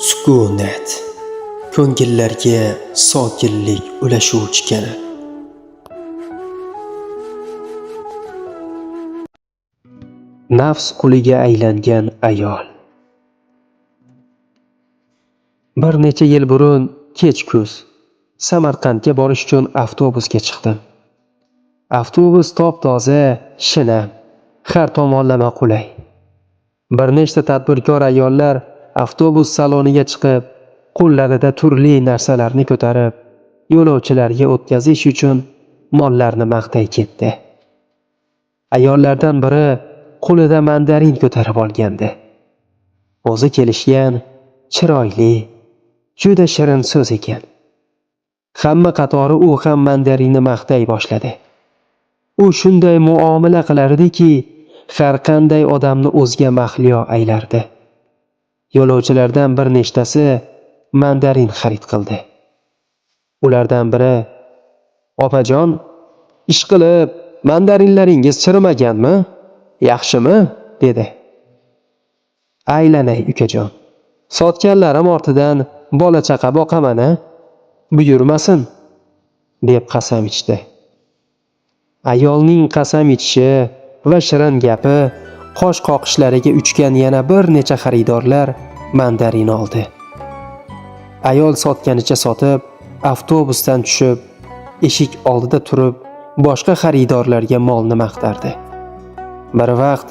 Sukunat ko'ngillarga sokinlik ulashuvchi kanal. Nafs quliga aylangan ayol. Bir necha yil burun kech kuz Samarqandga borish uchun avtobusga chiqdim. Avtobus top-toza, shinam, har tomonlama qulay. Bir nechta tadbirkor ayollar avtobus saloniga chiqib, qo'llarida turli narsalarni ko'tarib, yo'lovchilarga o'tkazish uchun mollarni maqtay ketdi. Ayollardan biri qo'lida mandarin ko'tarib olgandi. O'zi kelishgan, chiroyli, juda shirin so'z ekan. Hamma qatori u ham mandarinni maqtay boshladi. U shunday muomala qilardiki, har qanday odamni o'ziga mahliyo aylardi. Yo'lovchilardan bir nechtasi mandarin xarid qildi. Ulardan biri: "Opajon, ishqilib, mandarinlaringiz chirimaganmi? Yaxshimi?" dedi. "Aylanay ukajon. Sotganlarim ortidan bola-chaqa boqaman-a? Buyurmasin", deb qasam ichdi. Ayolning qasam ichishi va shirin gapi qosh qoqishlariga uchgan yana bir necha xaridorlar mandarin oldi. Ayol sotganicha sotib, avtobusdan tushib, eshik oldida turib, boshqa xaridorlarga molni maqtardi. Bir vaqt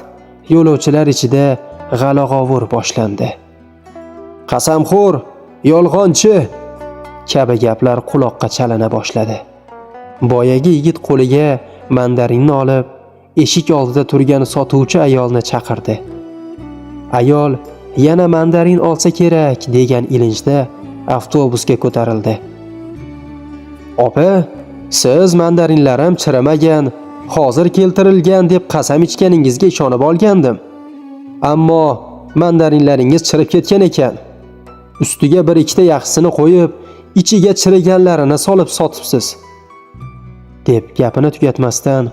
yo'lovchilar ichida g'ala-g'ovur boshlandi. "Qasamxo'r, yolg'onchi" kabi gaplar quloqqa chalina boshladi. Boyagi yigit qo'liga mandarinni olib, eshik oldida turgan sotuvchi ayolni chaqirdi. Ayol yana mandarin olsa kerak degan ilinjda avtobusga ko'tarildi. "Opa, siz mandarinlarim chirimagan, hozir keltirilgan deb qasam ichganingizga ishonib olgandim. Ammo mandarinlaringiz chirib ketgan ekan. Ustiga bir ikkita yaxshisini qo'yib, ichiga chiriganlarini solib sotibsiz", deb gapini tugatmasdan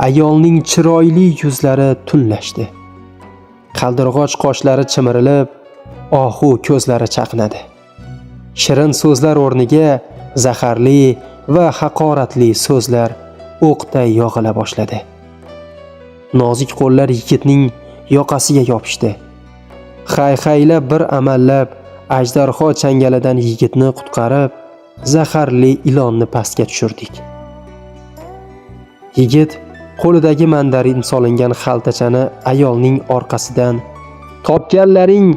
ayolning chiroyli yuzlari tunlashdi. Qaldirg'och qoshlari chimirilib, ohu ko'zlari chaqnadi. Shirin so'zlar o'rniga zaharli va haqoratli so'zlar o'qday yog'ila boshladi. Nozik qo'llar yigitning yoqasiga yopishdi. Hay-haylab bir amallab ajdarho changalidan yigitni qutqarib, zaharli ilonni pastga tushirdik. Yigit qo'lidagi mandarin solingan xaltachani ayolning orqasidan "Topganlaring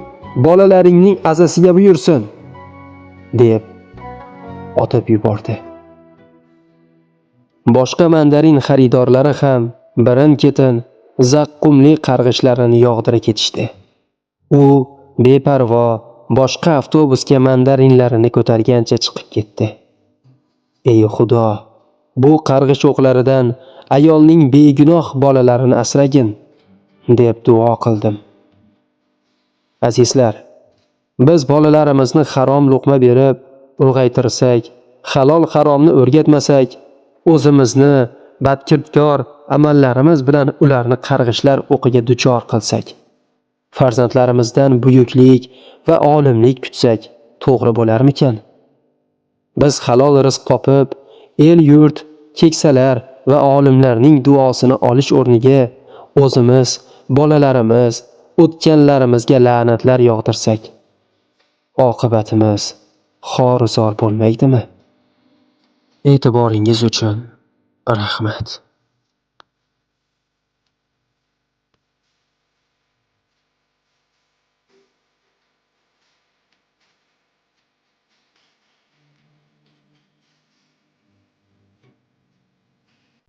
bolalaringning azasiga buyursin", deb otib yubordi. Boshqa mandarin xaridorlari ham birin-ketin zaqqumli qarg'ishlarini yog'dira ketishdi. U beparvo boshqa avtobusga mandarinlarini ko'targancha chiqib ketdi. "Ey Xudo, bu qarg'ish o'qlaridan ayolning begunoh bolalarini asragin", deb duo qildim. Azizlar, biz bolalarimizni harom luqma berib ulg'aytirsak, halol haromni o'rgatmasak, o'zimizni badkirkor amallarimiz bilan ularni qarg'ishlar o'qiga duchor qilsak, farzandlarimizdan buyuklik va olimlik kutsak, to'g'ri bo'larmikan? Biz halol rizq topib, el-yurt, keksalar va olimlarning duosini olish o'rniga o'zimiz, bolalarimiz, o'tganlarimizga la'natlar yog'dirsak, oqibatimiz xor-zor bo'lmaydimi? E'tiboringiz uchun rahmat.